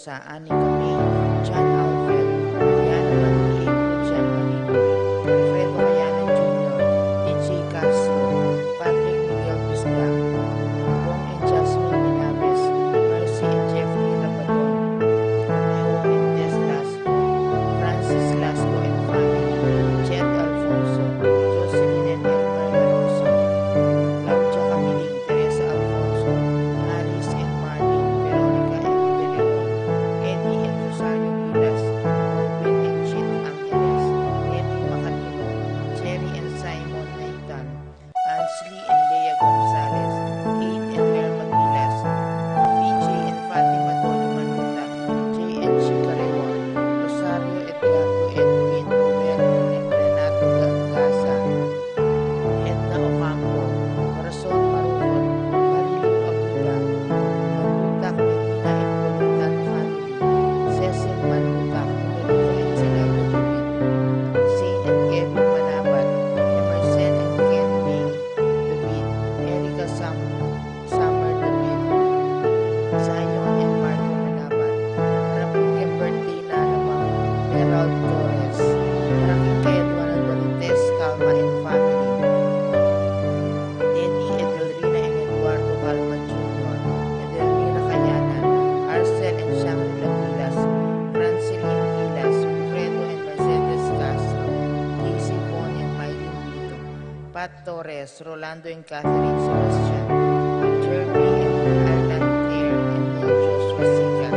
Mendoza, Ani Camille, John Alfred, Diana Mantieg, John Marino, Alfredo Cayanan Jr., DJ Castro, Patrick Miguel Bisda, Bong and Jasmine Minaves, Mercy and Jeffrey Rabadon, Romeo Mendez Lasco, Francis Lasco and family, Jed Alfonso, Jocelyn and Elmer Larosa, Claudia Camiling, Teresa Alfonso, Aris and Marlene, Veronica and De Leon, Eddie and Rosario Gilas, Robin and Chin Angeles, Eddie Macalino, Jerry and Simon Naitan, Ansley and Lea Gonzalez, Kate and Mer Magilas, PJ and Fatima Doli Manuta, J and Chica Rewan, Rosario Edgardo Edwin, Romero Renato Gaza, Edna Ocampo, Corazon Marupon, Marilu Abuda, Manlutak Medina and Voluntad Family, Cecil Manlutak, Numerico and Celebro David, Zane and Kevin Manabat, Emerson and Ken May David, Erica Summer David, Zion and Marco Manabat, Parapuking birthday na namang Gerald Torres, Paraking kay Edwin Andalites, Calma and family, Denny, Edelrina and Eduardo Calma Jr., Edelmira Cayanan, Arcel and Shangri-La Gilas, Franceline Gilas, Wilfredo and Mercedes Castro, Casey Bon and Mylene Vito, Pat Torres, Rolando and Catherine Sebastian, Jeremy and Ireland Air and Neil Joshua Sican,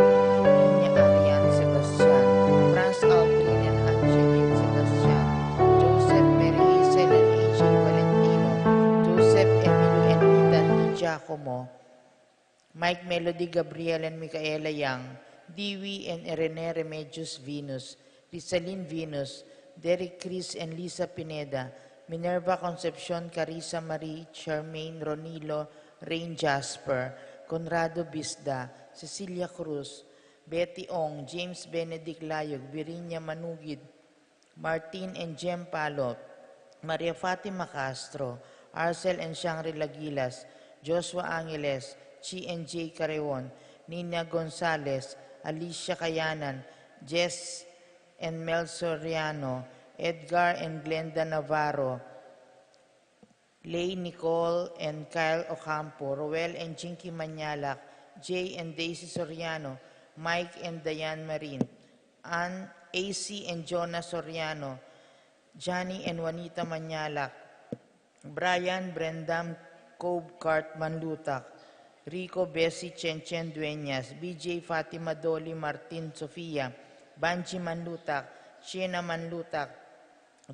Ninya Arian Sebastian, Franz Aldrin and Angeline Sebastian, Joseph Mary Hazel and AJ Valentino, Joseph Emilio and Ethan Di Giacomo, Mike Melody Gabriel and Micaela Yang, Dewey and Irene Remedios Venus, Rizalyn Venus, Derek Chris and Lisa Pineda, Minerva Concepcion, Carissa Marie, Charmaine Ronilo, Rain Jasper, Conrado Bisda, Cecilia Cruz, Betty Ong, James Benedict Layog, Virinia Manugid, Martin and Jem Palot, Maria Fatima Castro, Arcel and Shangri-La Gilas, Joshua Angeles, Chi and J. Carreon, Nina Gonzalez, Alicia Cayanan, Jess and Mel Soriano, Edgar and Glenda Navarro, Lay Nicole and Kyle Ocampo, Roel and Jinky Manyalak, Jay and Daisy Soriano, Mike and Diane Marin, Ann, AC and Jonah Soriano, Johnny and Juanita Manyalak, Brian, Brendam, Cobb, Cart, Manlutak, Rico, Bessie, Chen Dueñas, BJ, Fatima, Dolly, Martin, Sofia, Banji Manlutak, Shena Manlutak,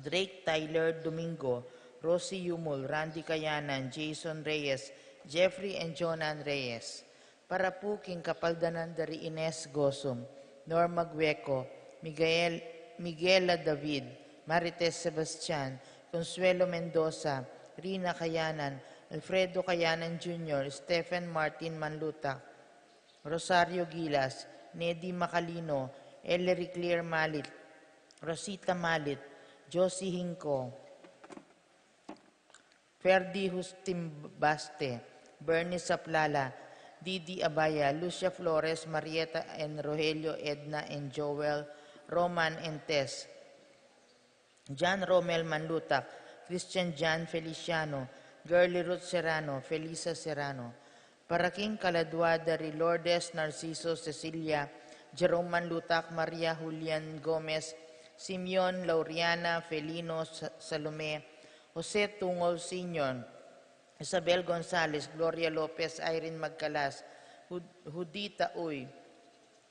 Drake, Tyler, Domingo, Rosie Yumul, Randy Cayanan, Jason Reyes, Jeffrey and Jonan Reyes. Parapuking Kapaldanan dari Ines Gosum, Norma Gueco, Miguela David, Marites Sebastian, Consuelo Mendoza, Rina Cayanan, Alfredo Cayanan Jr., Stephen Martin Manlutak, Rosario Gilas, Nedy Macalino, Ellery Claire Malit, Rosita Malit, Josie Hinco, Ferdi Hustimbaste, Bernie Saplala, Didi Abaya, Lucia Flores, Marieta and Rogelio, Edna and Joel, Roman and Tess, John Romel Manlutak, Christian John Feliciano, Girly Ruth Serrano, Felisa Serrano, Paraking Caladwada, Lourdes Narciso, Cecilia, Jerome Manlutak, Maria Julian Gomez, Simeon Lauriana, Felino Salome, Jose Tungol Sr., Isabel Gonzalez, Gloria Lopez, Irene Magcalas, Judita Uy,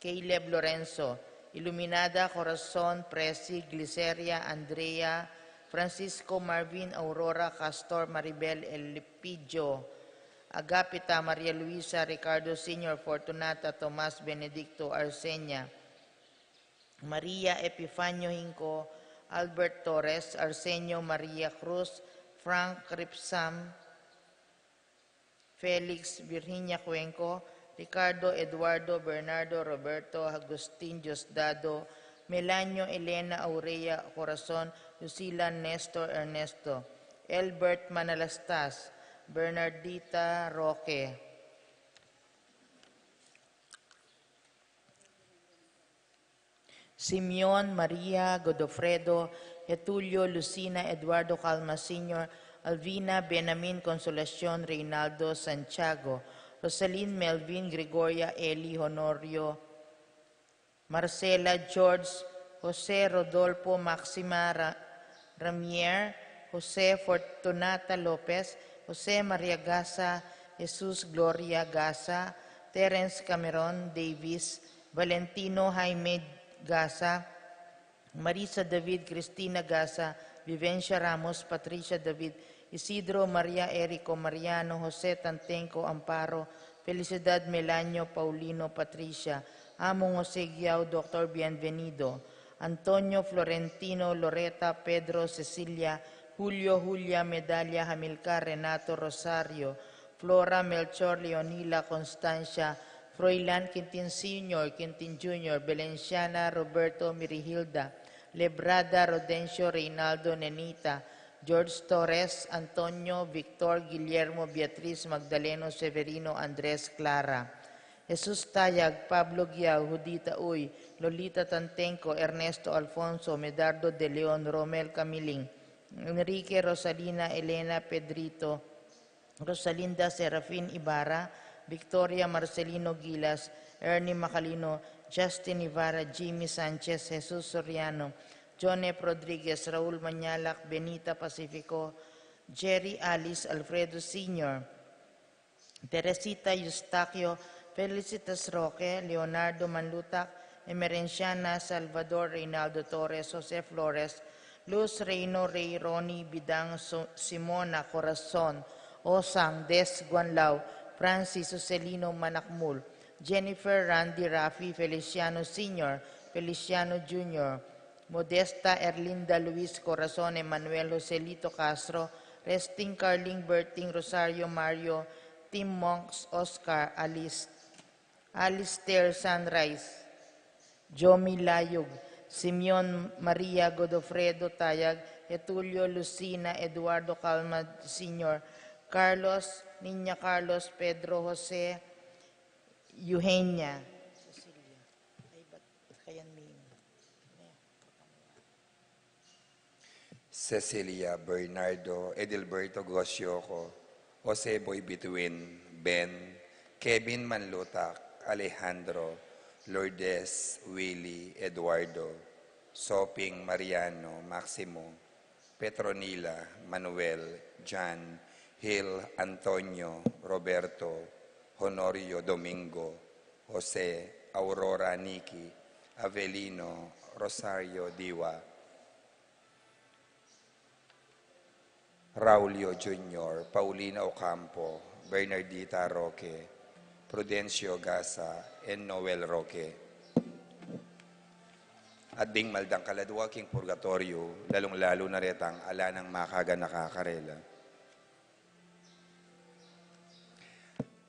Caleb Lorenzo, Iluminada Corazon, Presi, Gliceria, Andrea, Francisco Marvin, Aurora, Castor, Maribel, Elipidio, Agapita, Maria Luisa, Ricardo Sr., Fortunata, Tomas, Benedicto, Arsenia, Maria Epifanio Hinco, Albert Torres, Arsenio Maria Cruz, Frank Ripsam, Felix Virginia Cuenco, Ricardo Eduardo Bernardo Roberto Agustin Diosdado, Melanio Elena Aurea Corazon, Lucila Nestor Ernesto, Elbert Manalastas, Bernardita Roque, Simeon Maria Godofredo, Getulio Lucina Eduardo Calma Sr., Alvina Benamin Consolacion Reynaldo Santiago, Rosalyn Melvin Gregoria Eli Honorio, Marcela George, Jose Rodolfo Maxima Ramier, Jose Fortunata Lopez, Jose Maria Gasa, Jesus Gloria Gasa, Terence Cameron Davis, Valentino Jaime Gasa, Marisa David Cristina Gasa, Vivencia Ramos, Patricia David, Isidro Maria Erico Mariano, Jose Tantenco Amparo, Felicidad Melanio Paulino Patricia, Among Jose Giao, Dr. Bienvenido, Antonio Florentino Loreta Pedro Cecilia, Julio Julia Medalla Hamilcar Renato Rosario, Flora Melchor Leonila Constancia, Froilan Quintin Sr., Quintin Jr., Belenciana Roberto Mirihilda, Lebrada Rodencio Reynaldo Nenita, George Torres, Antonio Victor Guillermo Beatriz Magdaleno Severino Andres Clara, Jesus Tayag, Pablo Giao, Judita Uy, Lolita Tantenco, Ernesto Alfonso, Medardo de Leon, Romel Camiling, Enrique Rosalina Elena Pedrito, Rosalinda Serafin Ibarra, Victoria Marcelino Gilas, Ernie Macalino, Justin Ibarra, Jimmy Sanchez, Jesus Soriano, John F. Rodriguez, Raul Manyalak, Benita Pacifico, Jerry Alice Alfredo Sr., Teresita Eustaquio, Felicitas Roque, Leonardo Manlutac, Emerenciana Salvador Reynaldo Torres, Jose Flores, Luz Reino Rey Ronnie Bidang Simona Corazon, Osang Des Guanlao, Francis Joselino Manakmul, Jennifer Randy Rafi Feliciano Sr., Feliciano Jr., Modesta Erlinda Luis Corazon Emanuel Joselito Castro, Resting Carling Berting Rosario Mario, Tim Monks Oscar Alistair Sunrise, Jomi Layug, Simeon Maria Godofredo Tayag, Getulio Lucina Eduardo Calma Sr., Carlos, Niña Carlos, Pedro Jose, Eugenia. Cecilia. Ay, ba't kaya may... Cecilia Bernardo Edilberto Gosioco, Jose Boy Bituin, Ben, Kevin Manlutak, Alejandro, Lourdes, Willie, Eduardo, Soping Mariano, Maximo, Petronila, Manuel, Jan, Hill, Antonio, Roberto, Honorio Domingo, Jose, Aurora Niki, Avelino, Rosario Diwa, Raulio Jr., Paulina Ocampo, Bernardita Roque, Prudencio Gasa, and Noel Roque. At ding maldang kaladwaking purgatorio, lalong-lalo na retang ala ng makaga nakakarela.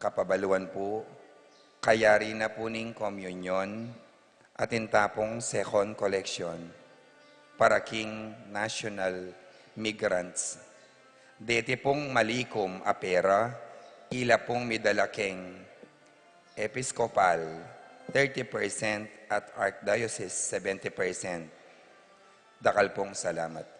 Kapabaluan po, kayari na po ning komunyon at intapong second collection para King National Migrants. Dete pong malikom a pera, ila pong midalakeng episcopal 30% at archdiocese 70%. Dakal pong salamat.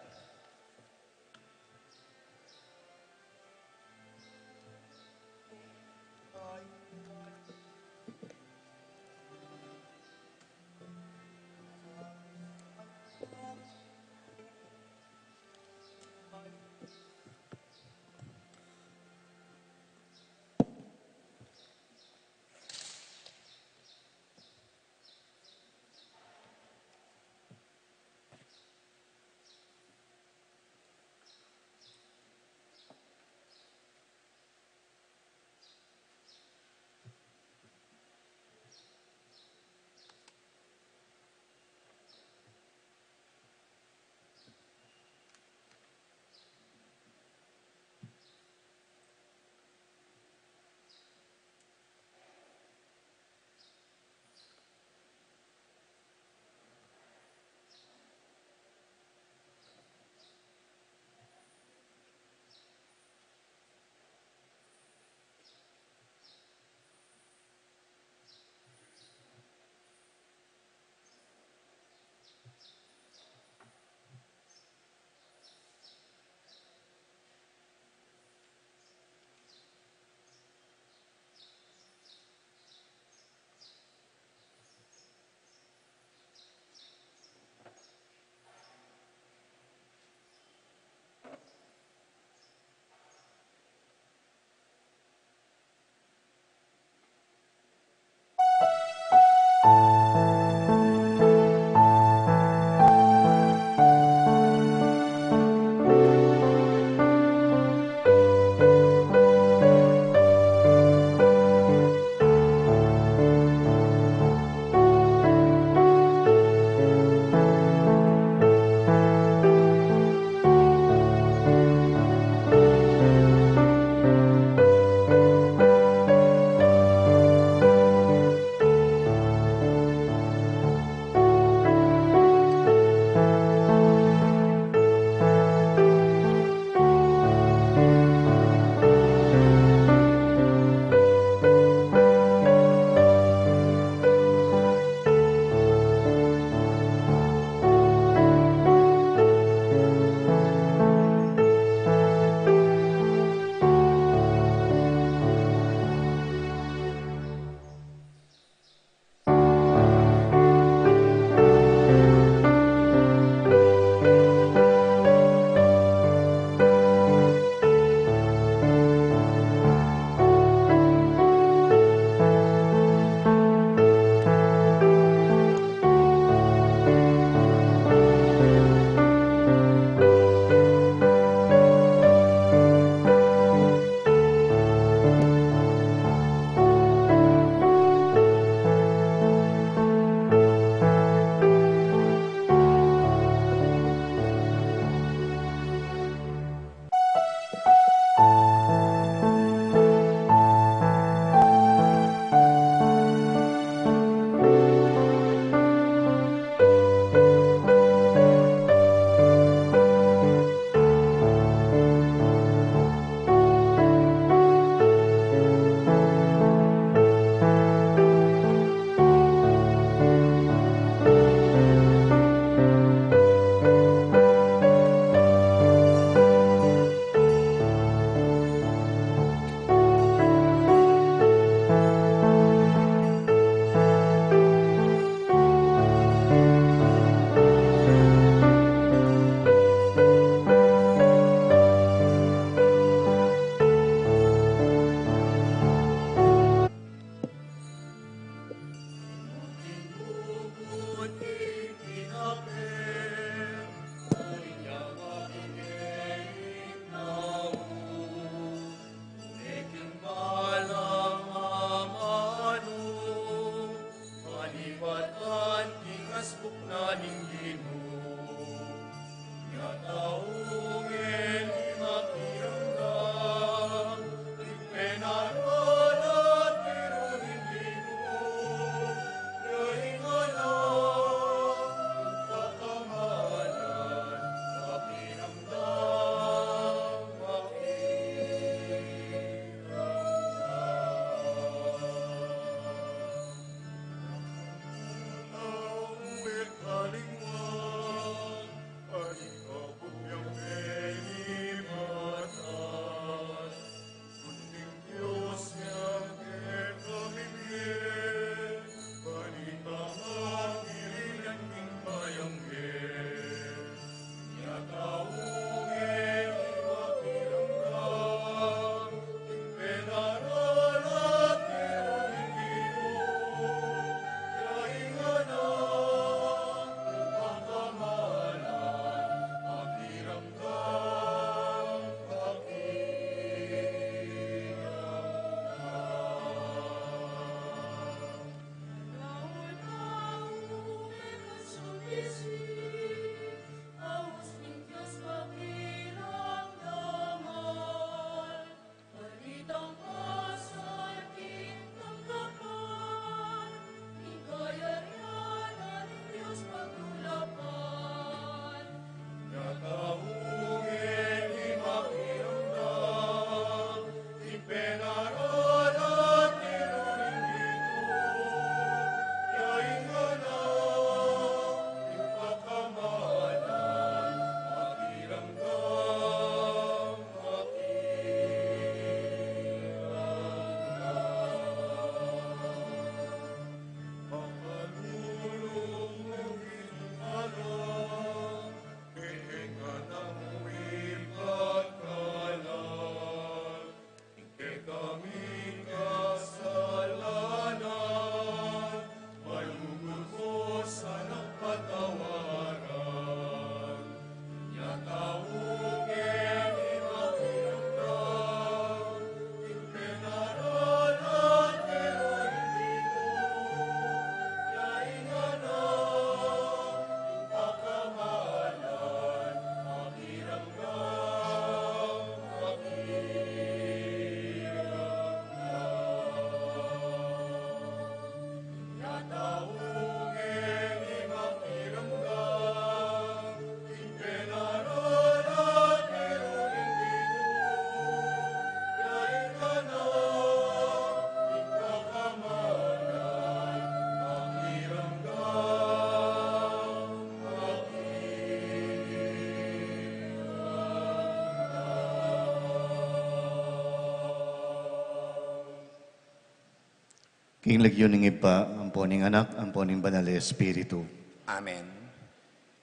King lagyo ng iba, ang poning anak, ang poning banal na Espiritu. Amen.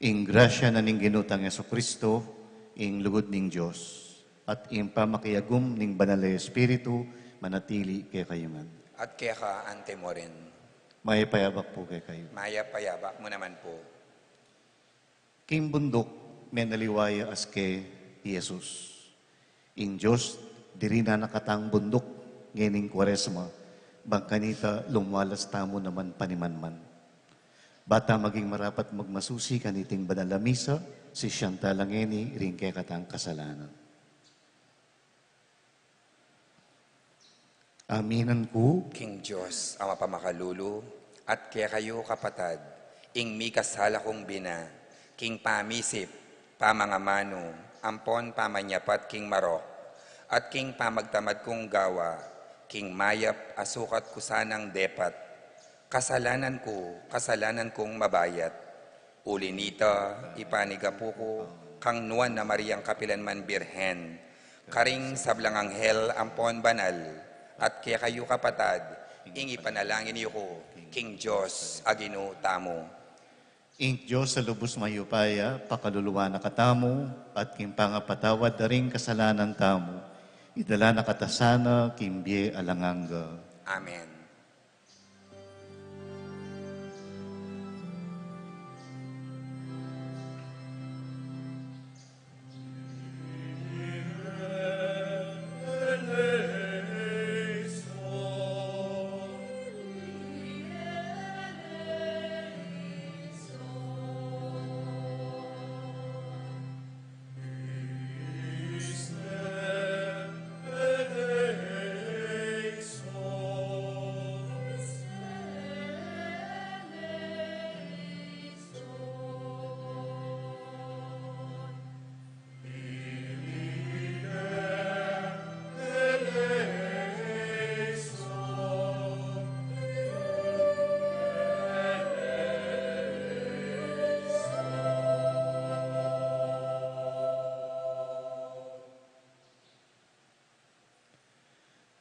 Ing grasya na ning ginutang Yeso Kristo, ing lugod ning Diyos, at ing pamakiyagum ning banal na Espiritu, manatili kay kayo man. At kaya ka, ante mo rin. May payabak po kay kayo. Maya payabak mo naman po. King bundok, may naliwaya as kay Jesus. Ing Diyos, diri na nakatang bundok, ngayon Kwaresma, bangkanita lumwalas tamo naman panimanman. Bata maging marapat magmasusi kaniting banal na misa, si siyang talangeni ring kay katang kasalanan. Aminan ko, King Diyos, Ama pamakalulu, at kaya kayo kapatad, ing mi kasala kong bina, king pamisip, pamangamano, ampon pamanyapat king marok, at king pamagtamad kong gawa, king mayap asukat ko sanang depat, kasalanan kong mabayat, ulinita, ipanigapu ko, kang nuwan na Mariang Kapilanman Birhen, karing sablang anghel ampon banal, at kaya kayo kapatad, ing ipanalangin niyo ko, King Diyos, agino tamo. ing Diyos sa lubos mayupaya, pakaluluwa na katamo, at king pangapatawad na ring kasalanan tamo, idala na katasana, kimbye alanganga. Amen.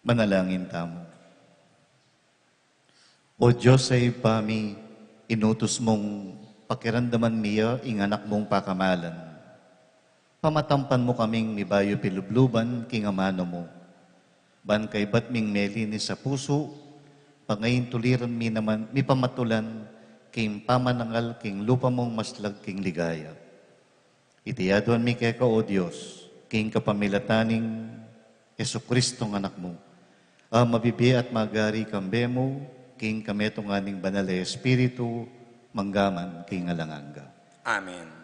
Manalangin tamo. O Diyos ay pami, inutos mong pakiramdaman miya ing anak mong pakamalan. Pamatampan mo kaming mibayo pilubluban king amano mo. Ban kay bat ming meli ni sa puso, pangayin tuliran mi naman, mi pamatulan, king pamanangal king lupa mong maslag king ligaya. Itiyaduan mi kay ka, O Diyos, king kapamilataning Yesu Kristong anak mo. Mabibi at magari kambe mo, king kametong aning banal na Espiritu, manggaman king alanganga. Amen.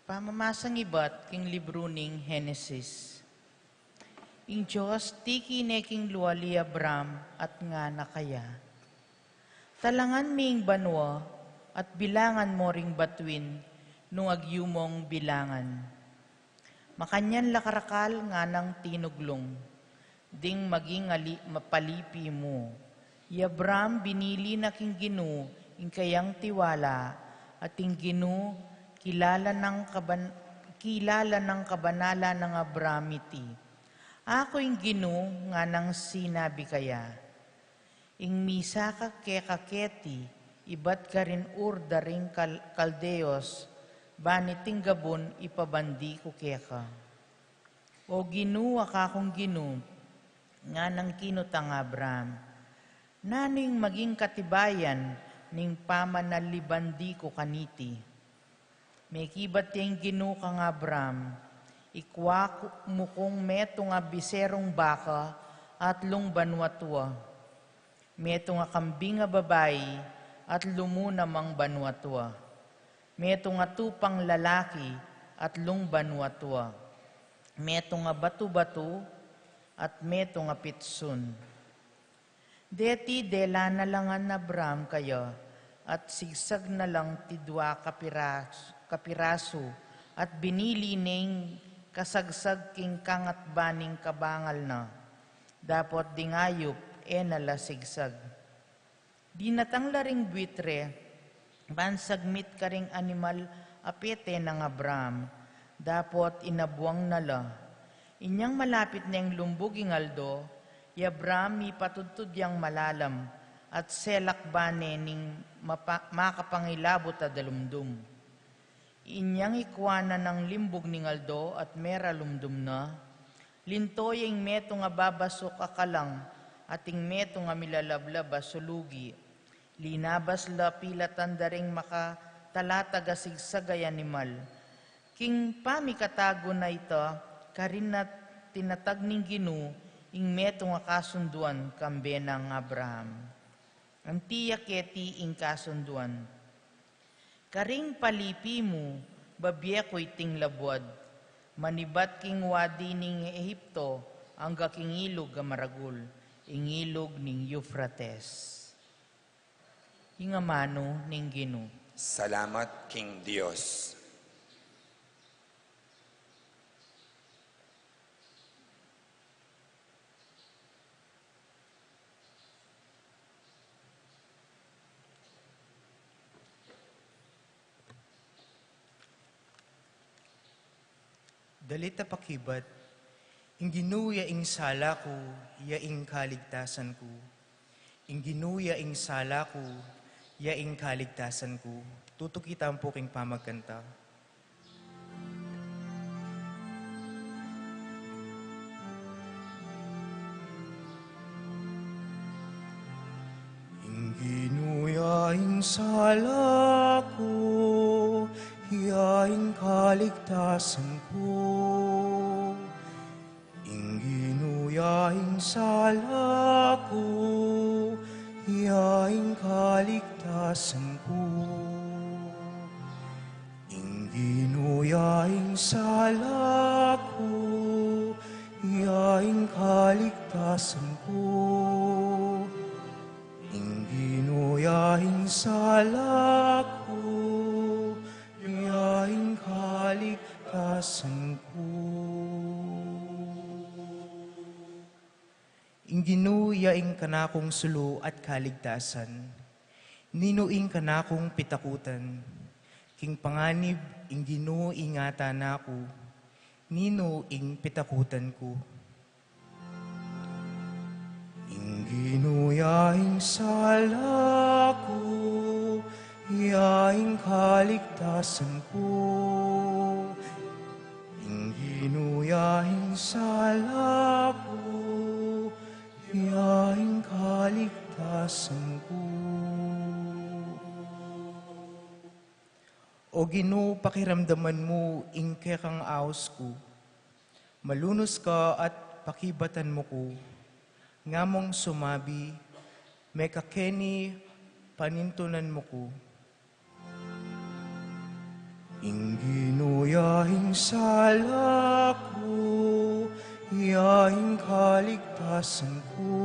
Pamamasang ibat king libro ning Henesis. Ing Diyos, tiki neking luwali Abram at nga nakaya. Talangan ming banwa at bilangan mo ring batuin nung agyumong bilangan. Makanyan lakarakal nga ng tinuglong, ding maging mapalipi mo. Abram binili na king ginu, ing kayang tiwala, at ing ginu, kilala ng kabanala ng Abramiti. Ako ing ginu nga nang sinabi kaya. Ing misa ka kaketi, ibat ka rin daring kaldeos, baniting gabon ipabandi ko keka. O ginu akakong ginu, nga nang kinutang Abram, naning maging katibayan ning pamanalibandi ko kaniti. May kibat yung ginu kang Abram, ikwak mo kong meto nga biserong baka at lung banwatwa. Meto nga kambing nga babae at lumuna mang banwatwa. Meto nga tupang lalaki at lung banwatwa. Meto nga batu-batu at meto nga pitsun. Deti dela na langan na Abram kayo at sigsag na lang tidwa kapiraso at binili ning kasagsag king kangat baning kabangal na. Dapot dingayop, nalasigsag. Dinatang laring buitre, bansagmit karing animal apete ng Abraham, dapot inabuang nala. Inyang malapit na yung lumbog ingaldo, y Abraham ipatudtud yang malalam, at selakbane ning makapangilabot a dalumdum. Inyang ikwana ng limbog ningaldo at mera lumdum na, lintoy ang meto nga babasok akalang, ating meto nga milalablaba sulugi. Linabas la pilatan daring makatalataga sigsagay animal. King pamikatago na ito, karin na tinatag ning Ginu, ing meto nga kasunduan kambe ng Abraham. Antiya keti ing kasunduan. Karing palipi mo, babyeko'y ting labwad. Manibat king wadi ning Ehipto, ang king ilog ga maragul, ing ilog ning Euphrates. Hingamano ning Ginu. Salamat, King Dios. Dalita pakibat, ingginuya ing sala ko, yaing kaligtasan ko. Ingginuya ing sala ko, yaing kaligtasan ko. Tutukitan po king pamagkanta. Ingginuya ing sala ko, yaing kaligtasan ko. Ingginuya ing sala ko, yaing kaligtasan ko. Ingginuya ing sala ko, yaing kaligtasan ko. Ingginuya ing sala ko, yaing kaligtasan ko. Ingginuya ing kanakong sulo at kaligtasan, ninuing kanakong pitakutan, king panganib ingginu ingata nako, nino ing pitakutan ko. Ingginuya ing sala ko, yaing kaligtasan ko. Ingginuya ing sala ko, yaing kaligtasan ko. O Ginoo, pakiramdaman mo, ingke kang aos ko. Malunos ka at pakibatan mo ko. Ngamong sumabi, may kakeni panintunan mo ko. Ingginuya ing sala ko, yaing kaligtasan ko.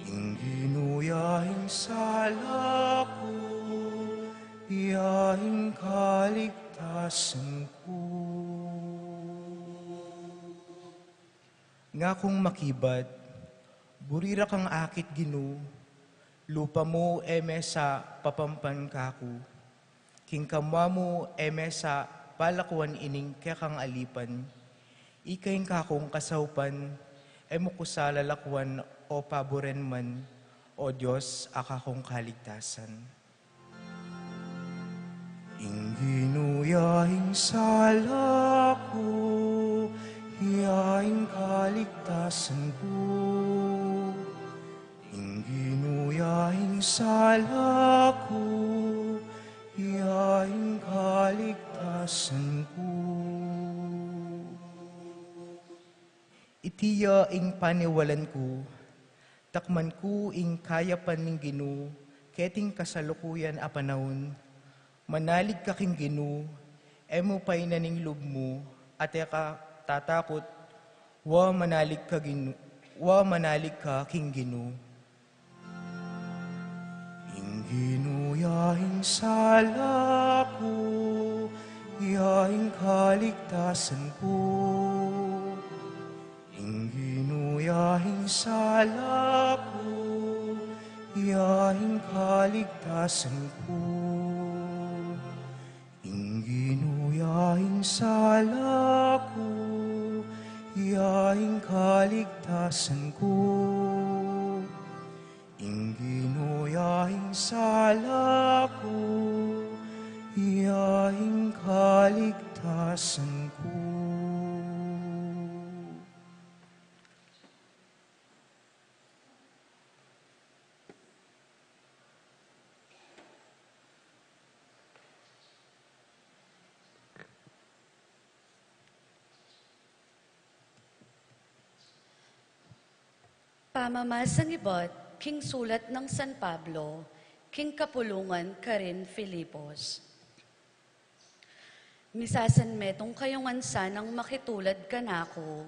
Ingginuya ing sala ko, yaing kaligtasan ko. Nga kung makibat, burira kang akit Ginoo, lupa mo eme sa papampan kako. King kamwa mo eme sa palakwan ining kekang alipan. Ikain kakong kasaupan, emo ko sa lalakwan o paboren man, o Diyos akakong kaligtasan. Ingginuya ing sala ko, yaing kaligtasan ko. Ingginuya ing sala ko, yaing kaligtasan ko. Itiya ing paniwalan ko, takman ko ing kayapan ning Ginoo, keting kasalukuyan a panahon. Manalig ka king Ginoo, emo pay naning lub mo, at ka tatakot, wa manalig ka king Ginoo. Ingginuya ing sala ko, yaing kaligtasan ko. Ingginuya sala ko, iyaing kaligtasan ko. Inginuyaing sala ko, iyaing kaligtasan ko. Inginuyaing sala ko, iyaing kaligtasan ko. Pamamasang ibot, King Sulat ng San Pablo, King Kapulungan Karin Filipos. Misasan metong kayong sanang makitulad ka na ako.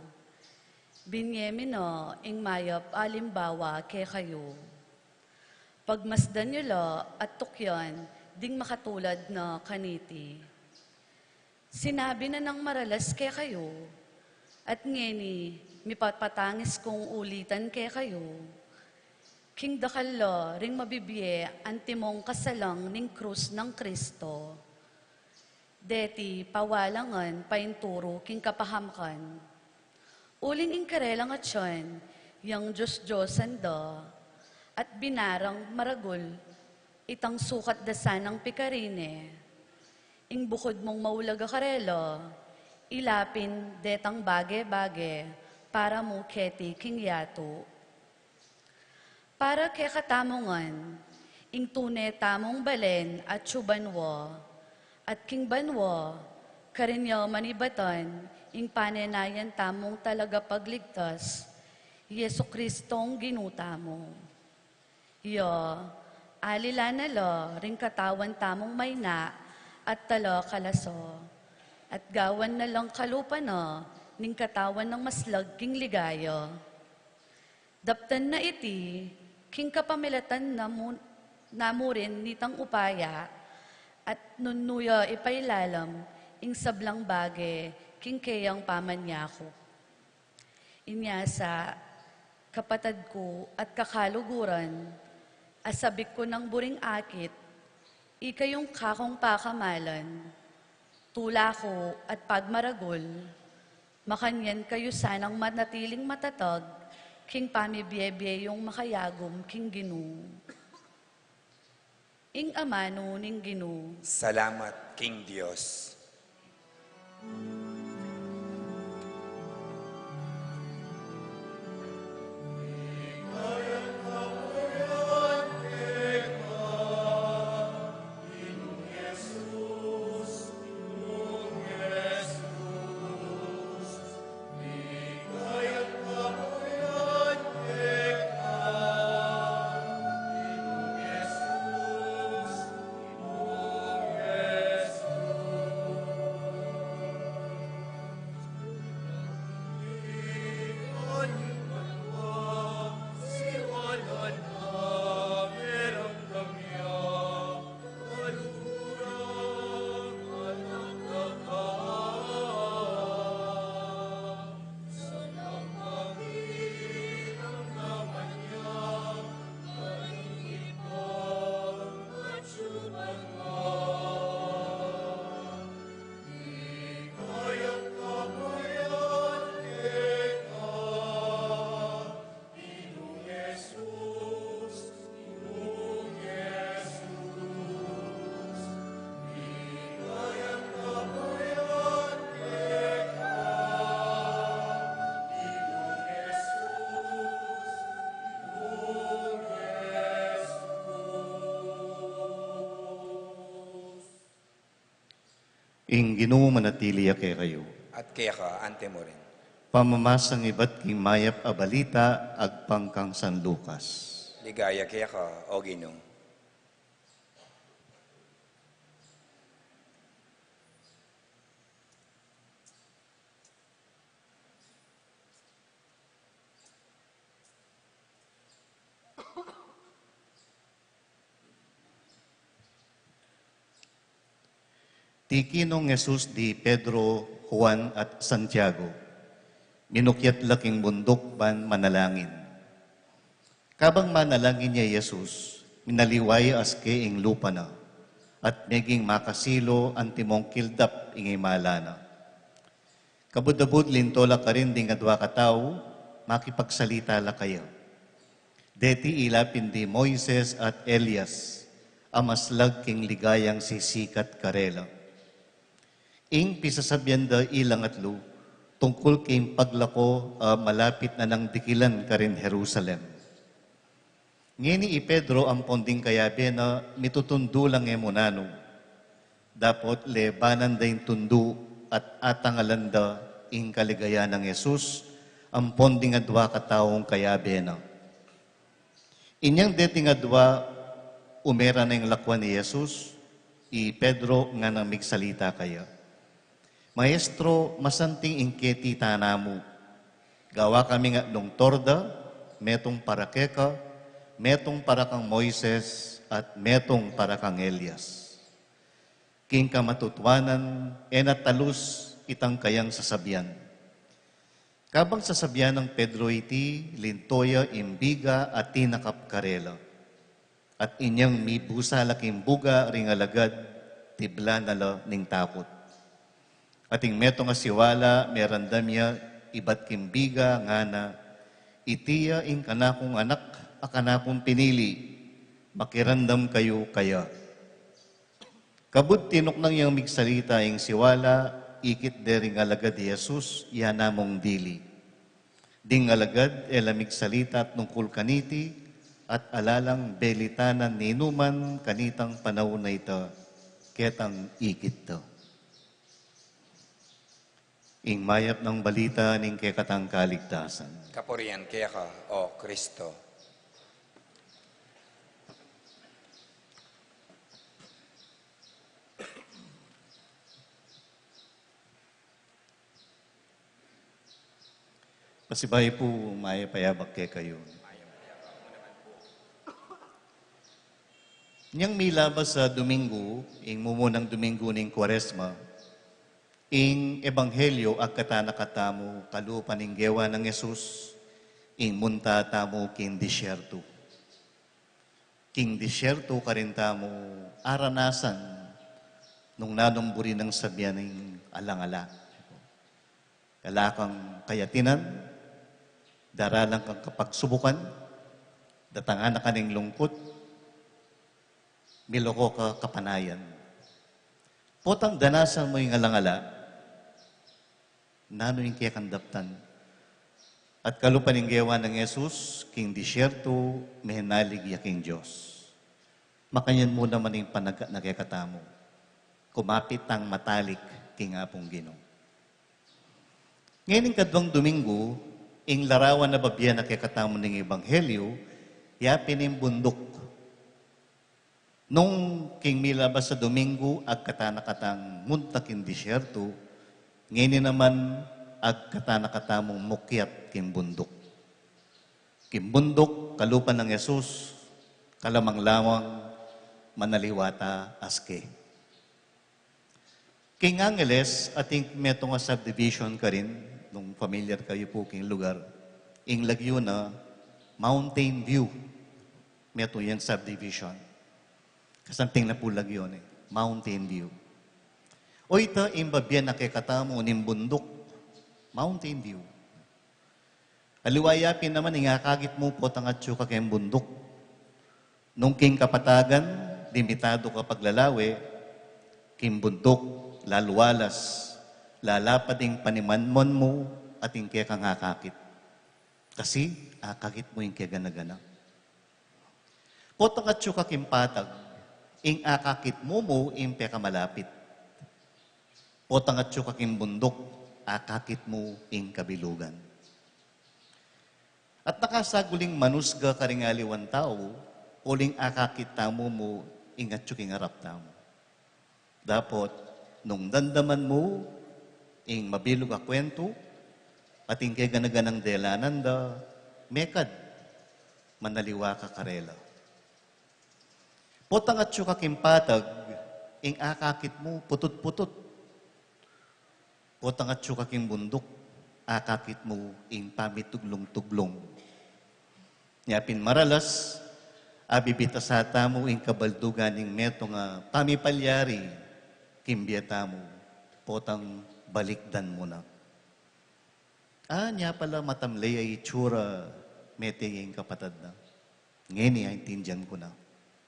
Binyemino, ing mayap alimbawa ke kayo. Pagmasdan nyo lo at tukyan, ding makatulad na kaniti. Sinabi na ng maralas ke kayo, at ngeni, mipatpatangis kong ulitan ke kayo. King dakalo, ring mabibiye, antimong kasalang ning krus ng Kristo. Deti, pawalangan, painturo, king kapahamkan. Uling ingkarelang at siyon, yang Diyos-Diyosan da, at binarang maragul, itang sukat dasan ng pikarine. Ing bukod mong maulaga karelo, ilapin detang bage-bage, para mo keti king yato. Para kay katamongan, ing tune tamong balen at subanwo, at king banwo, karinyo manibatan, ing panenayan tamong talaga pagligtas, Yesu Kristong ginuta mo. Yo, alila na lo, ring katawan tamong mayna, at talo kalaso, at gawan na lang kalupa no, ning katawan ng maslag king ligayo. Daptan na iti, king kapamilatan namurin nitang upaya, at nunuya ipailalam, ing sablang bage, king kayang pamanyako. Inyasa, kapatad ko at kakaluguran, asabik ko ng buring akit, ikayong kakong pakamalan, tula ko at pagmaragol, makanyan kayo sanang manatiling matatag, king pamibiyebye yung makayagom, king Ginu. Ing amano ning Ginu. Salamat, King Diyos. Ing Ginoo manatili kay kayo. At kaya ka, ante mo rin. Pamamasang iba't king mayap a balita, agpang kang San Lucas. Ligaya kaya ka, o Ginoo. Tikinong Jesus di Pedro, Juan at Santiago, minukyat laking bundok ban manalangin. Kabang manalangin niya Jesus, minaliway aske ing lupa na, at meging makasilo ang timong kildap ingay malana. Kabudabud lintola ka rin ding adwa katao, makipagsalita la kayo. Deti ilapin di Moises at Elias, amaslag king ligayang sisikat karela. Ing pisasabyan da ilang atlo, tungkol king paglako malapit na ng dikilan ka rin Jerusalem. Ngini Pedro ang ponding kayabe na mitutundo lang emunano. Dapat lebanan da yung tundo at atangalanda ing kaligaya ng Yesus ang ponding adwa kataong kayabe na. Inyang deting adwa umera na yung lakwan ni Jesus, i Pedro nga nang migsalita kaya. Maestro, masanting ingketi tanamu. Gawa kami nga nung torda, metong parakeka, metong para kang Moises, at metong para kang Elias. King kamatutwanan, talus itang kayang sasabyan. Kabang sasabyan ng Pedro iti, lintoya imbiga at tinakapkarela. At inyang mi busa laking buga ring alagad, tibla nala ning takot. Ating metong asiwala, merandamya, ibat kimbiga, ngana, itiya ing kanakong anak, akanakong pinili, makirandam kayo kaya. Kabut tinok nang yang migsalita ing siwala, ikit dering alagad di Jesus, yanamong dili. Ding alagad, elamig salita at nungkul kaniti, at alalang belitanan ni Numan kanitang panahon na ito, ketang ikit to. Ing mayap ng balita ning kekatang kaligtasan. Kapurian kaya ka, O Kristo. Pasibay po, maya payabak kay kayo. Niyang milabas sa Domingo, ing mumunang Domingo ning Kwaresma, ing Ebanghelyo ag katanakatamo kalupan ing gewa ng Yesus, ing munta tamo king disyerto. King disyerto karintamo aranasan nung nanumburi ng sabyan ng alangala. Kalakang kayatinan, daralang kang kapagsubukan, datangan na kaning lungkot, miloko ka kapanayan. Potang danasan mo yung alangala, nano yung kaya kandaptan. At kalupan yung gawa ng Yesus, king disyerto, mehinalig yaking Diyos. Makanyan mo naman yung panaga na kaya katamo. Kumapit ang matalik king apong Ginoo. Ngayon yung kadwang Domingo, ing larawan na babyan na kekatamo ng Ebanghelyo, yapin yung bundok. Nung king milabas sa Domingo, ag katanakatang muntakin disyerto, ngayon naman ag katanakatamong mukyat king bundok. King bundok, kalupan ng Yesus, kalamang-lawang, manaliwata aske. King Angeles, ating metong subdivision ka rin, nung familiar kayo po king lugar, ing lagyo na Mountain View. Meto yung subdivision. Kasanting na po lagyo Mountain View. O ito, imbabyan na kekatamo ning bundok. Mountain View. Aliwayapin naman, ingakagit mo po tangatso ka kayong bundok. Nung king kapatagan, limitado ka paglalawi, king bundok, laluwalas, lalapad panimanmon mo at yung kaya kang akakit. Kasi, akakit mo yung kaya gana-gana. Potang at syuka kimpatag, ing akakit mo yung kaya malapit. Potang at syuka kimbundok, akakit mo yung kabilugan. At nakasaguling manusga karingaliwan tao, uling akakit tamo mo, ingat syuking harap tamo. Dapat, nung dandaman mo, ing mabilog a kwento, at ing kaya ganaganang delanan da, mekad, manaliwa ka karela. Potang at syuk kimpatag, ing akakit mo, putut-putut. Potang at syuk bundok, akakit mo, ing pamituglong-tuglong. Yapin maralas, abibita sa tamo ing kabaldugan ing meto nga pamipalyari, kimbyata mo, potang balikdan mo na. Niya pala matamlay ay itsura, mete ing kapatad na. Ngeni ay tindihan ko na.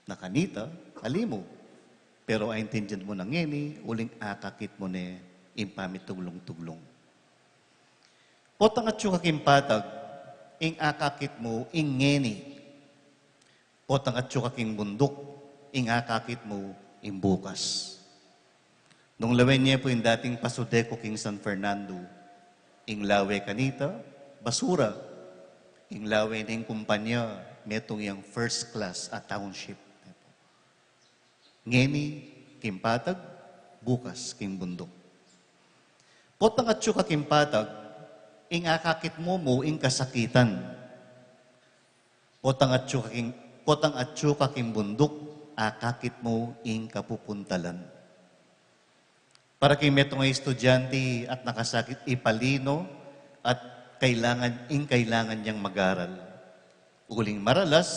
Nakanita, alimo. Pero ay tindihan mo na ngeni, uling akakit mo ne, impamituglong-tuglong. Potang at yung kakimpatag, ing akakit mo, ing ngeni. Potang at yung kaking bundok, ing akakit mo, ing bukas. Nung lawen niya po yung dating Pasodeko King San Fernando, ing lawe kanita, basura. Ing lawe na yung kumpanya, metong yung first class at township. Ngeni, kimpatag, bukas, king bundok. Potang at yung kakimpatag, ing akakit mo, ing kasakitan. Potang at yung kaking bundok, akakit mo, ing kapupuntalan. Para kay metong ay estudyante at nakasakit ipalino at kailangan niyang mag-aral. Uling maralas,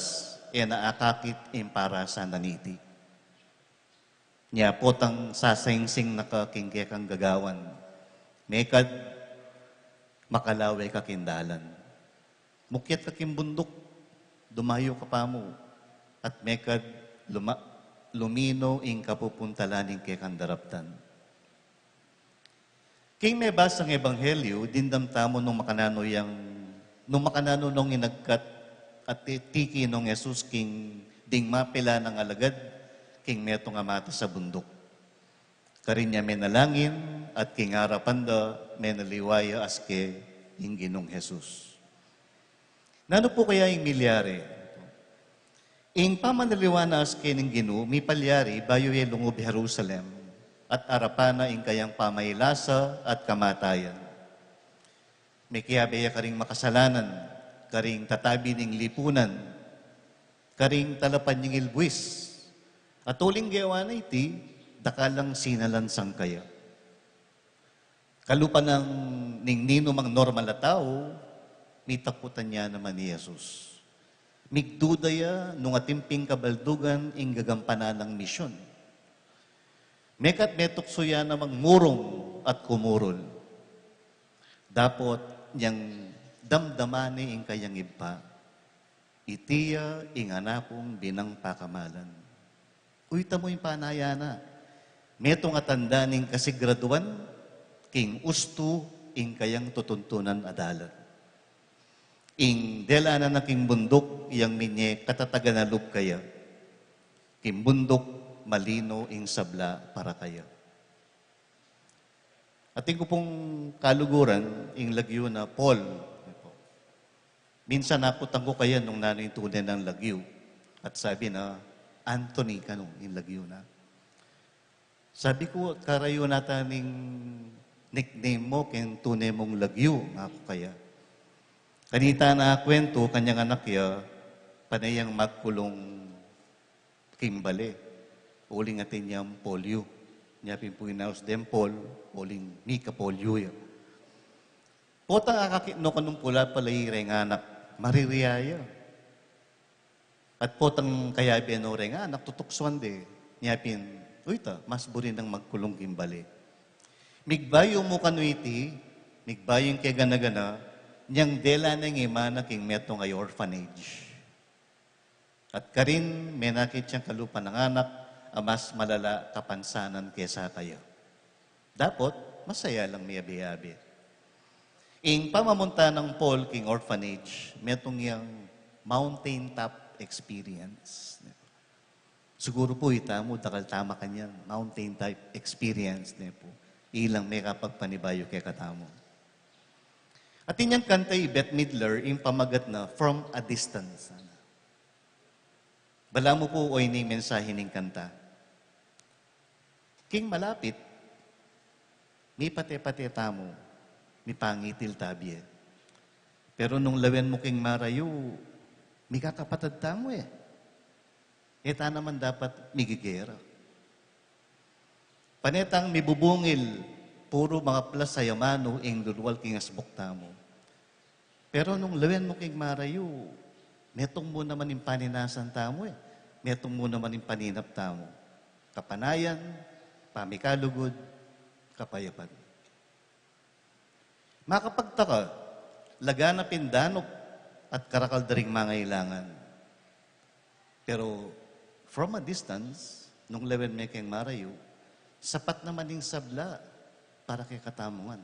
naakakit para sa naniti. Niya potang sasayingsing nakakingge kang gagawan. Mekad, makalawe ka kindalan. Mukyat ka kimbundok, dumayo ka pa mo. At mekad, lumino ing kapupuntalan ing kekandaraptan. King may basang ebanghelyo, dindamtamo nung makanano nung inagkat at tiki nung Jesus king ding mapila ng alagad, king meto nga mata sa bundok. Karinya menalangin at king harapanda menaliwaya aske ing ginong Jesus. Nano po kaya ing milyari? Ing pamanaliwana aske ning Gino, mi palyari bayo ye lungob Jerusalem at arapana ing kayang pamaylasa at kamatayan. May kiyabeya karing makasalanan, karing tatabi ning lipunan, karing talapan ning ilbuis. At uling gawa na iti, dakalang sinalan sang kaya. Kalupan ng ning nino mang normal na tao, mitakutan niya naman ni Jesus. Migdudaya nung atimping kabaldugan ing gagampanan ng misyon. Mekat metuksuya namang murong at kumurol. Dapot niyang damdamani ing kayang iba, itiya ing anakong binang pakamalan. Uyta mo yung panayana. Metong atanda ning kasigraduan, king ustu ing kayang tutuntunan adalan. Ing delana na king bundok, iyang minye katataga na lup kaya. King bundok, malino ing sabla para kaya. Ating ko pong kaluguran, ing lagyo na Paul. Minsan nakutang ko kaya nung nanoy tunay ng lagyo. At sabi na, Anthony ka nung ing lagyo na. Sabi ko, karayo natin ning nickname mo, ken tunay mong lagyo, nga ako kaya. Kanita na kwento, kanyang anak ya, panayang magkulong kimbale. Uling atin niyang polio. Niya pinpuinaos dem Paul, uling mika polio ya. Potang akakino ka nung pula palay reng anak, maririyaya. At potang kaya no reng anak, tutuksuan de. Niya pin, uyta, mas burin ng magkulong kimbali. Migbayo mo kanuiti, migbayo yung kaya gana-gana, niyang dela ng imana king meto ngay orphanage. At karin, menakit siyang kalupa ng anak, mas malala kapansanan kesa kayo. Dapat, masaya lang miyabi-yabi. Ing pamamunta ng Paul King Orphanage, metong yung mountain top experience. Siguro po itamo, dakal tama kanyan, mountain type experience ne po. Ilang may kapagpanibayo kay katamo. At inyang kantay Bette Midler, yung pamagat na From a Distance. Bala mo po o ini mensahe ning kanta. King malapit, may pate-pate tamo, may pangitil tabye. Pero nung lawen mo king marayo, may kakapatad tamo eh. Eta naman dapat migigera. Panetang mibubungil, puro mga plus sa yamano, ing lulwal king asbok tamo. Pero nung lawen mo king marayo, Metong mo naman yung paninasan tamo eh. Metong mo naman yung paninap tamo. Kapanayan, pamikalugod, kapayapan. Makapagtaka, laganapin danok at karakaldaring mangailangan. Pero from a distance, nung lewen may keng marayo, sapat naman yung sabla para kay katamungan.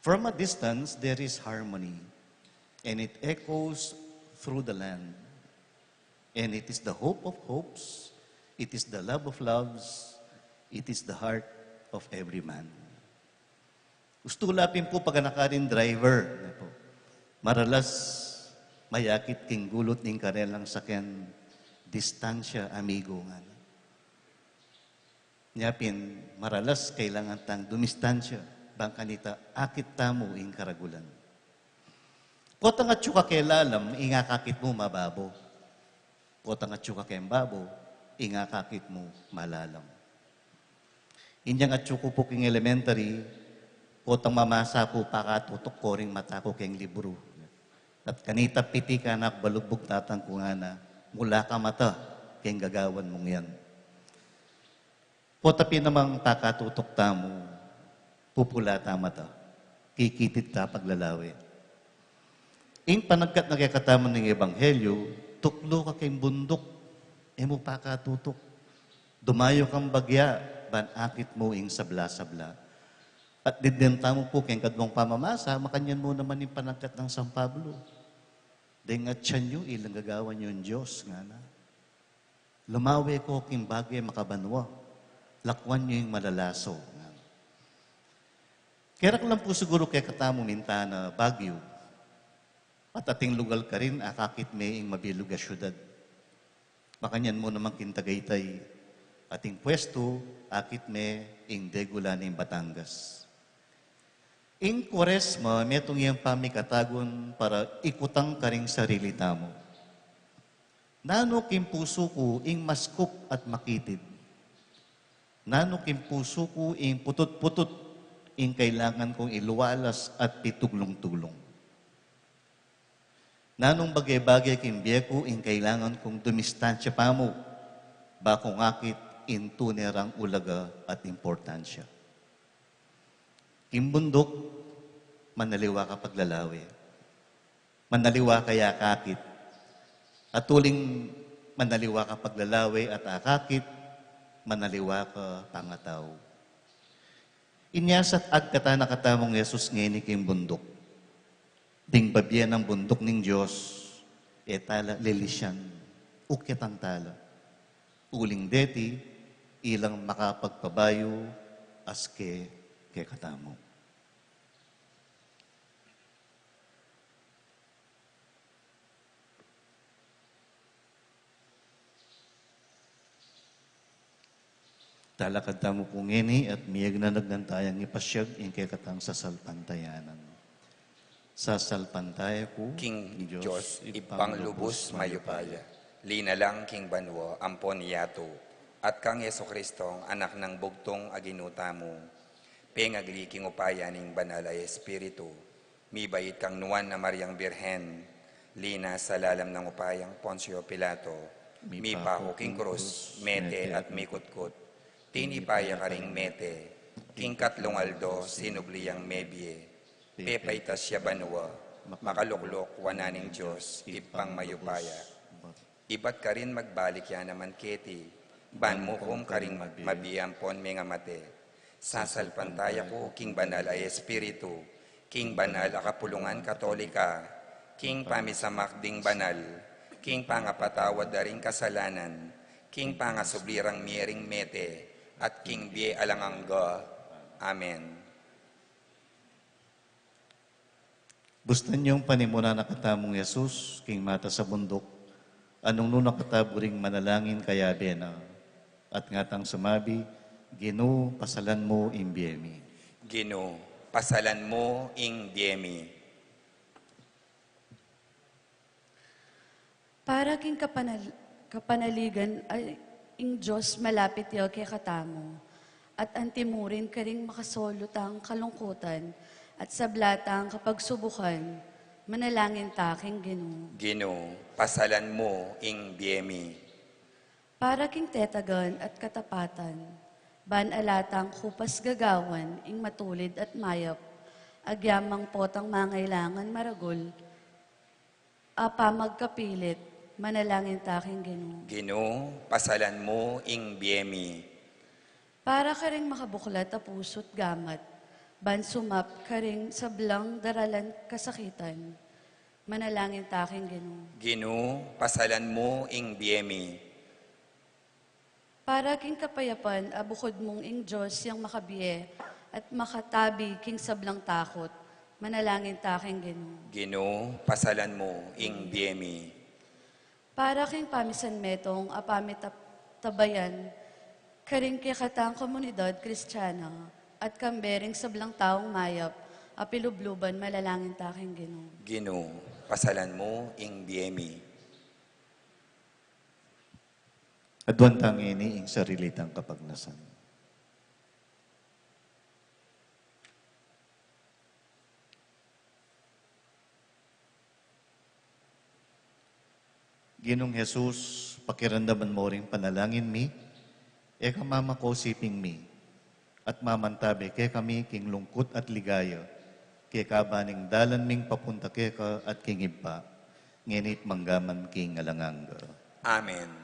From a distance, there is harmony, and it echoes through the land. And it is the hope of hopes, it is the love of loves, it is the heart of every man. Gusto lapin po pag nakarin driver. Maralas mayakit king gulot ning karelang sakyan distansya amigo nga. Nyapin maralas kailangan tang dumistansya bang kanita akit tamo ing karagulan. Kotang at syuka kay lalam ingakakit mo mababo. Kotang at syuka kay babo ingakakit mo malalam. Inyang at syuko po king elementary kotang mamasa po pakatutok ko ring mata ko keng libro. At kanita piti ka na balubog tatang ko nga na mula ka mata keng gagawan mong yan. Potapi namang pakatutok tamo, pupula ta mata, kikitid ta paglalawi. Ing panagkat nagkakataman ng Ebanghelyo, tuklo ka keng bundok, emo pakatutok. Dumayo kang bagya, banakit mo ing sabla-sabla. At didenta mo po kayong kadmong pamamasa, makanyan mo naman yung panagkat ng San Pablo. Dahil nga tiyan nyo, ilang gagawan yung Diyos nga na. Lumawi ko king bagay makabanwa. Lakwan nyo yung malalaso. Kerak lang po siguro kay katamo minta na Baguio. At ating lugal ka rin, akakit may ing mabilog a syudad. Makanyan mo naman kintagaytay. Ating pwesto, akit may ing degula ng Batangas. In Quaresma, metong iyang pamikatagon para ikutang karing sarili tamo. Nano kim puso ko ing maskup at makitid. Nano kim puso ko ing putut-putut ing kailangan kong iluwalas at pituglong-tulong. Nanong bagay-bagay kim biyeko ing kailangan kong dumistansya pa mo, bakong akit in tunerang ulaga at importansya. Kimbundok, manaliwa ka paglalawi. Manaliwa kaya akakit. At tuling manaliwa ka paglalawi at akakit, manaliwa ka pangataw. Inyasat agkata na katamong Yesus ngayon kimbundok. Ding babyan ng bundok ng Diyos, etala lilisyan, ukyat ang tala. Uling deti, ilang makapagpabayo, aske, kay katamo. Talakad tamo po ngini at miyag na nagnantayang ipasyag in kay katang sasalpantayanan. Sasalpantaya ko, King Diyos, ipanglubos mayupaya. Lina lang King Banwa, ampon yato. At kang Yeso Kristong, anak ng bugtong aginuta mo. Pengagliking upaya ning banal ay Espiritu. Mibait kang nuwan na Mariang Birhen. Lina sa lalam ng upayang Poncio Pilato. Mipaho king krus, mete at mikutkut. Tinipaya ka ring mete. King Katlong Aldo, sinubliyang mebye. Pepaytas siya banwa. Makaluklok, wananing Diyos, ipang mayupaya. Ibat ka rin magbalik yan naman keti. Banmukom ka ring mabiyampon mga mate. Sasalpantaya ko, King Banal ay Espiritu, King Banal akapulungan Katolika, King Pamisamakding Banal, King Pangapatawad daring kasalanan, King Pangasublirang miering mete, at King Bie alangangga. Amen. Bustan niyong panimuna na katamong Yesus, King Mata sa bundok, anong nuna kataburing manalangin kaya bena, at ngatang sumabi, Gino, pasalan mo ing biyemi. Gino, pasalan mo ing biyemi. Para king kapanaligan ay ing Diyos malapit yaw kay katamo. At antimurin ka ring makasolot ang kalungkutan at sablatang kapag subukan, Manalangin taking Ginoo. Ginoo, pasalan mo ing biyemi. Para king tetagan at katapatan, ban alatang kupas gagawan, ing matulid at mayap, agyamang potang mangailangan maragol, apa magkapilit, manalangin taking Ginoo. Ginoo, pasalan mo ing biyemi. Para ka ring makabuklat a puso't gamat, ban sumap ka ring sablang daralan kasakitan, manalangin taking Ginoo. Ginoo, pasalan mo ing biyemi. Para king kapayapan, abukod mong ing Diyos yang makabiye at makatabi king sablang takot, manalangin taking Ginoo. Ginoo, pasalan mo ing biyemi. Para king pamisan metong apamit tabayan, karing kikatang komunidad kristyana at kambering sablang taong mayap, apilubluban malalangin taking Ginoo. Ginoo, pasalan mo ing biyemi. Adwan tangini ing sarilitang kapagnasan. Ginong Jesus, pakiramdaman mo ring panalangin mi, eka mama ko siping mi, at mamantabi kay kami king lungkot at ligaya, kay kabaning dalan ming papunta kay ka at king iba, nginit manggaman king alanganga. Amen.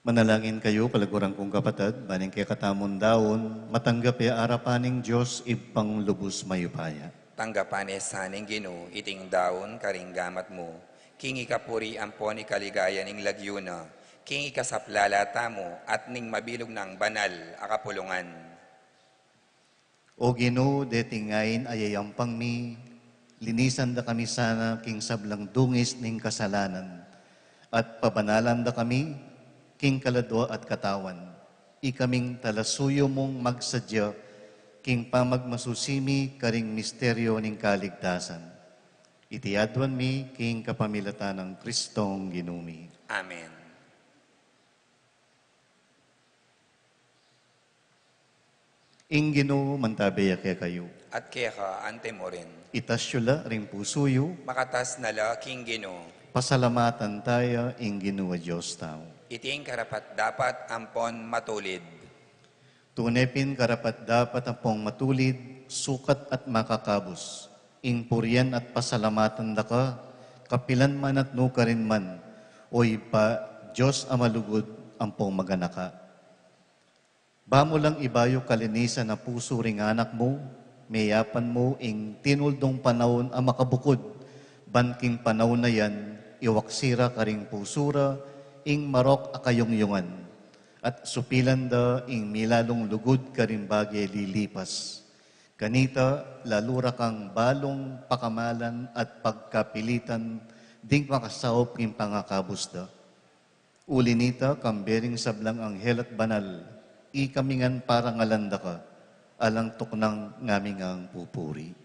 Manalangin kayo, kalaguran kong kapatid, baning kay katamon daon, matanggap ya arapaning Diyos, ipang lubos mayupaya. Tanggapan saning Ginoo, iting daon karing gamat mo. King ikapuri ampon ikaligaya ning lagyuna. King ikasaplalata mo at ning mabilog ng banal akapulungan. O Ginoo, detingayin ayayampang mi, linisan da kami sana king sablang dungis ning kasalanan. At pabanalan da kami, king kaladwa at katawan. Ikaming talasuyo mong magsadya, king pamagmasusimi karing misteryo ning kaligtasan. Itiadwan mi, king kapamilatan ng Kristong ginumi. Amen. Ing Ginoo mantabaya kaya kayo. At kaya ka ante mo rin. Itasyula ring pusuyo, Makatas nala King Ginoo. pasalamatan tayo ing Ginoo Diyos tao. Iting karapat dapat ampon matulid. Tunepin karapat dapat apong matulid, sukat at makakabos. Ing purian at pasalamatan da ka, kapilan man at nukarin man, oy pa, Diyos amalugod ampong maganaka. Bamo lang ibayo kalinisan na puso ring anak mo, mayapan mo ing tinuldong panahon ang makabukod, banking panahon na yan, iwaksira karing pusura, ing marok akayongyungan, at supilan da ing milalong lugod karing bagay lilipas. Kanita, lalura kang balong pakamalan at pagkapilitan, ding makasawop king pangakabos da. Uli nita, kambering sablang anghel at banal, ikamingan parang alanda ka, alang tuknang ngaming ang pupuri.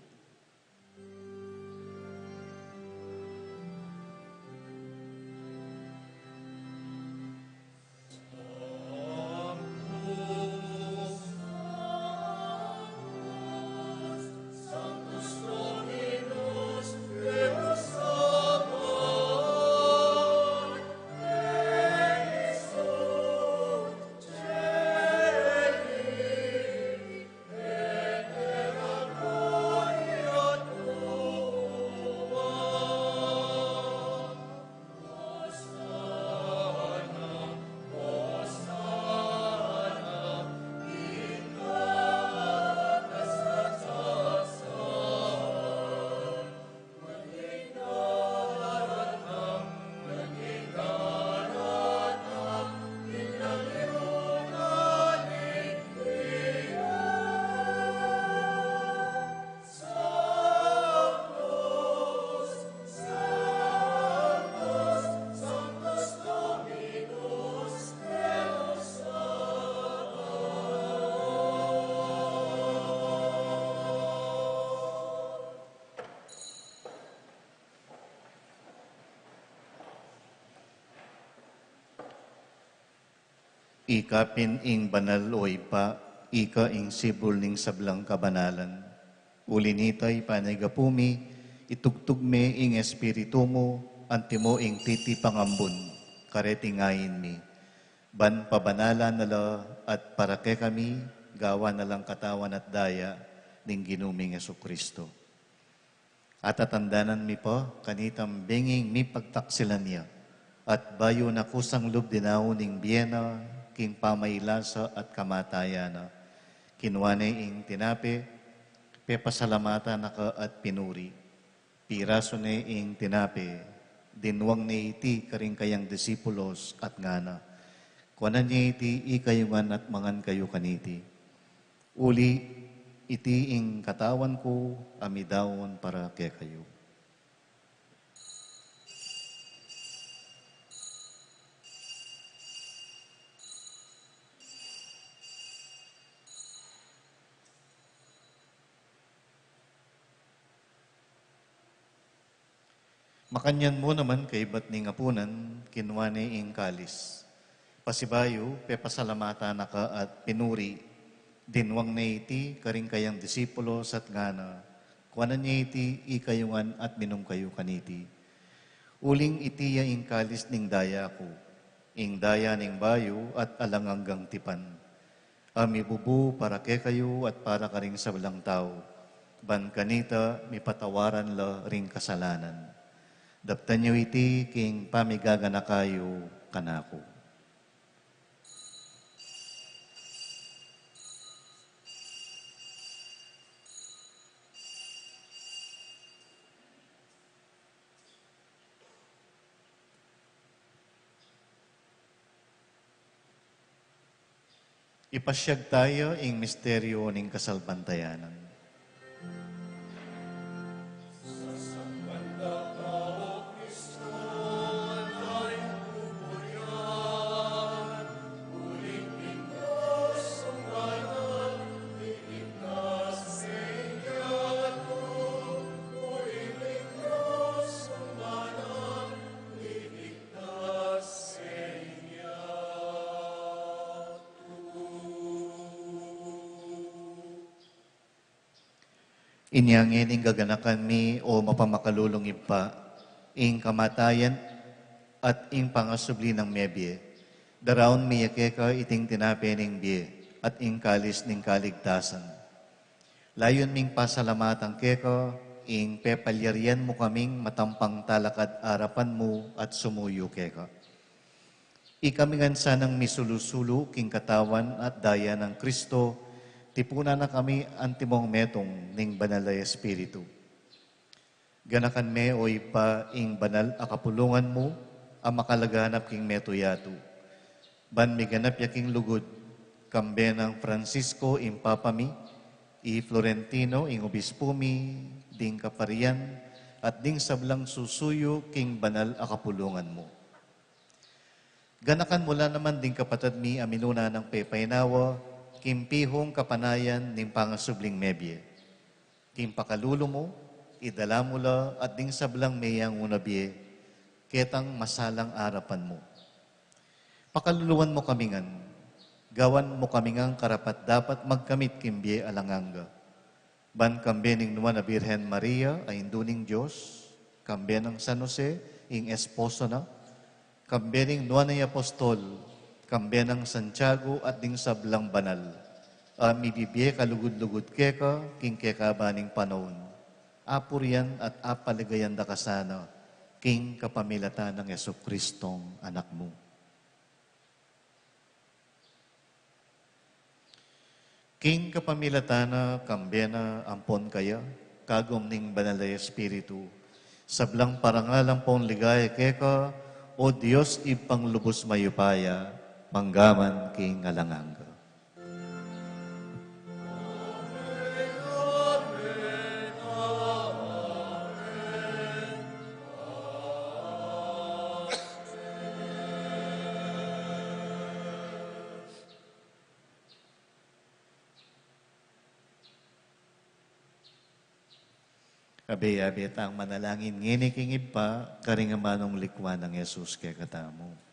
Ikapin ing banal o ipa, ika ing sibol ning sablang kabanalan. Uli nitay panagapumi, itugtog me ing espiritu mo, antimo ing titi pangambun, karetingayin mi. Ban pabanala nala at parake kami, gawa nalang katawan at daya, ning ginuming Kristo. At atandanan mi po, kanitam binging mi pagtaksilan niya, at bayo na kusang lub dinaw ning biyena, king pamailasa at kamatayana. Kinwanay ing tinapi, pepasalamata na ka at pinuri. Piraso na ing tinapi, dinwang ni iti karing kayang disipulos at ngana. Kuanan niya iti ikayungan at mangan kayo kaniti. Uli, iti ing katawan ko, amidawon para kaya kayo. Makanyan mo naman kay ba't ni ngapunan, kinwane ing kalis. Pasibayo, pepasalamata na ka at pinuri, dinwang na iti, karing kayang disipulo at ngana, kuwanan niya iti, ikayungan at minum kayo kaniti. Uling itiya ing kalis ning daya ko, ing daya ning bayo at alanganggang tipan. Ami bubu para ke kayo at para karing sablang tao, ban kanita, mipatawaran la ring kasalanan. Daptan niyo iti king pamigagana kayo kanako. Ipasyag tayo ing misteryo ning kasalbantayanan. Inyangin ing gaganakan mi o mapamakalulong ipa, ing kamatayan at ing pangasubli ng mebye. Daraon mi yakeka iting tinape ning biye at ing kalis ning kaligtasan. Layon ming pasalamatan keka, ing pepalyarian mo kaming matampang talakad arapan mo at sumuyo keka. Ikamingan sanang misulusulu king katawan at daya ng Kristo, tipuna na kami antimong metong ning banal na Espiritu. Ganakan me o ipa ing banal akapulungan mo, ang makalaganap king metoyato. Ban mi ganap yaking lugod, kambe ng Francisco ing papami, i Florentino ing obispo mi, ding kaparian, at ding sablang susuyo king banal akapulungan mo. Ganakan mula naman ding kapatid mi aminuna ng pepaynawa, kimpihong kapanayan ning pangasubling mebye. Kimpakalulo mo, idala mo la at ding sablang mayang unabye, ketang masalang arapan mo. Pakaluluan mo kamingan, gawan mo kamingang karapat dapat magkamit kimbye alanganga. Ban kambe ning nuwan na Birhen Maria ay induning Diyos, kambe ng San Jose, ing esposo na, kambe ning nuwan na apostol, kambe ng Santiago at ding sablang banal. Mibibye kalugod-lugod keka, king keka baning panahon. Apurian at apaligayan da kasana, king kapamilata ng Yesu Kristong anak mo. King kapamilata na kambe na ampon kaya, kagom ning banal na Espiritu, sablang parangalang pong ligaya keka, o Diyos ipang lubos mayupaya, manggaman king alanganga. Abi-abi ang manalangin nginiking ipa, karingamanong likwa ng Yesus kay katamo.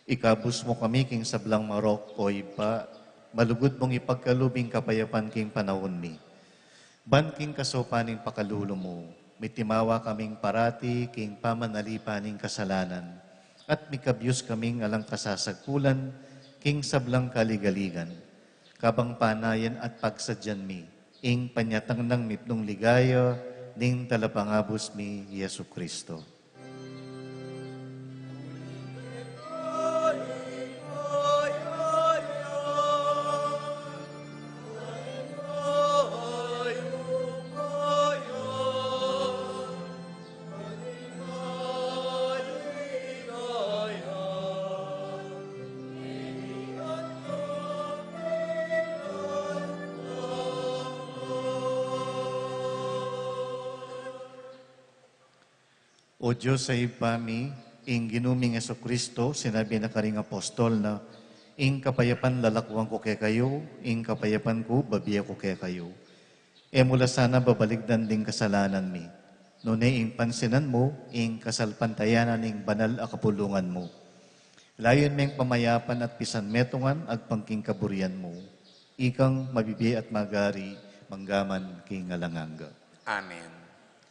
Ikabus mo kami king sablang marok o iba, malugod mong ipagkalubing kapayapan king panahon mi. Ban king kasopaning pakalulo mo, mitimawa kaming parati king pamanalipaning kasalanan, at mikabyos kaming alang kasasagpulan, king sablang kaligaligan, kabang panayan at pagsadyan mi, ing panyatang ng mipnong ligaya, ning talapangabos mi, Yesu Kristo. O Diyos sa ipami, ing ginuming Yesu Kristo, sinabi na karing apostol na, ing kapayapan lalakwang ko kay kayo, ing kapayapan ko babiya ko kay kayo. E mula sana babaligdan ding kasalanan mi. Nune ing pansinan mo, ing kasalpantayanan ing banal a kapulungan mo. Layon meng pamayapan at pisan metungan ag pangking kaburian mo. Ikang mabibi at magari, manggaman king alanganga. Amen.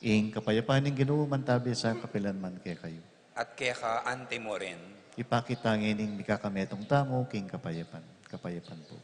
Ing kapayapaan ng Ginoo mantabi sa kapilanman kay kayo. At kaya ante mo rin. Ipakitangin ng mikakametong tamo king kapayapan. Kapayapan po.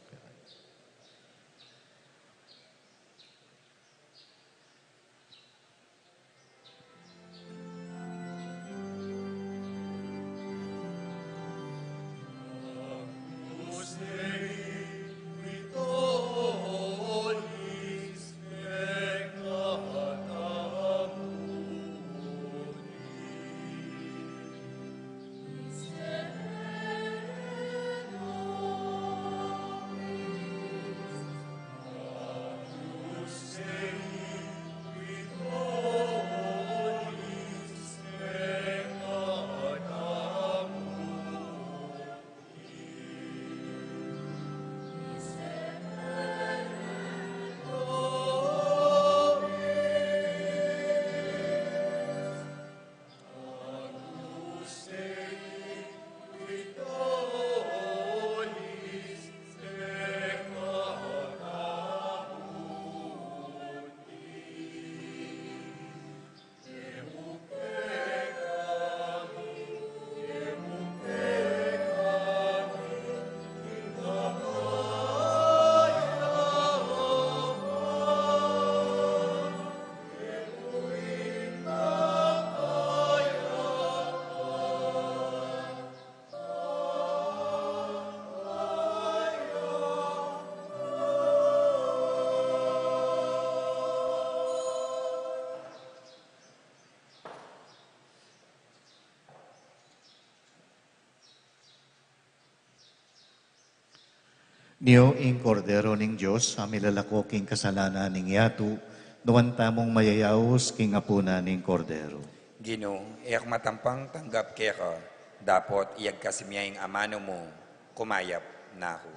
Niyo ing kordero ning Diyos, amilalako king kasalanan ning yatu, nuwan tamong mayayaos king apuna ning kordero. Gino, iyak matampang tanggap kaya ka, dapot iyag kasimyaing amano mo, kumayap na ako.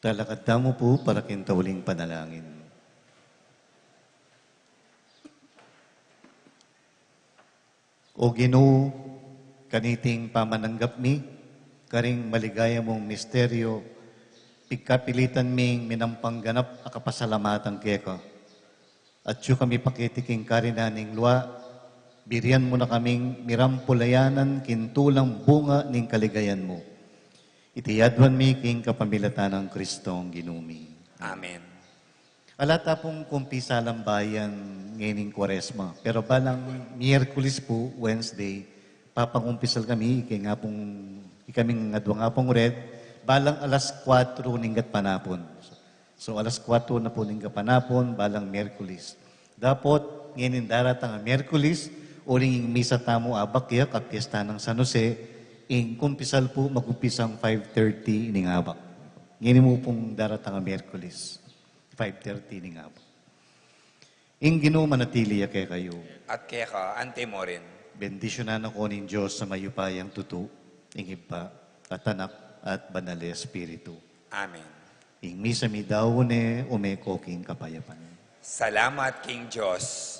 Talakad mo po para kintauling panalangin. O Ginoo, kaniting pamananggap mi, karing maligaya mong misteryo, pigkapilitan ming minampangganap a kapasalamatan keka. At yu kami pakitiking karinaning luwa, birian mo na kaming mirampulayanan kintulang bunga ning kaligayan mo. Itiyadwan mi king kapamilatan ng Kristong ginumi. Amen. Alata pong kumpisa lang bayan ngayong Kwaresma. Pero balang Miyerkules po, Wednesday, papangumpisal kami, ikaming adwa nga pong red, balang alas 4 ninggat panapon. So alas 4 na po ninggat panapon, balang Miyerkules. Dapat ngayon daratang Miyerkules, uling misa tamo abak ya, kapiesta ng San Jose, ing kumpisal po, magumpisang 5:30 ning abak. Ngayon mo pong daratang Miyerkules. 5:30 ni nga po. Ing Ginoo manatili kay kayo. At keka, ante mo rin. Bendisyonan ako ning Diyos sa mayupayang tutu, ing Iba, at Anak, at Banal na Espiritu. Amen. Ing misa mi daw ne umeko king kapayapan. Salamat, King Diyos.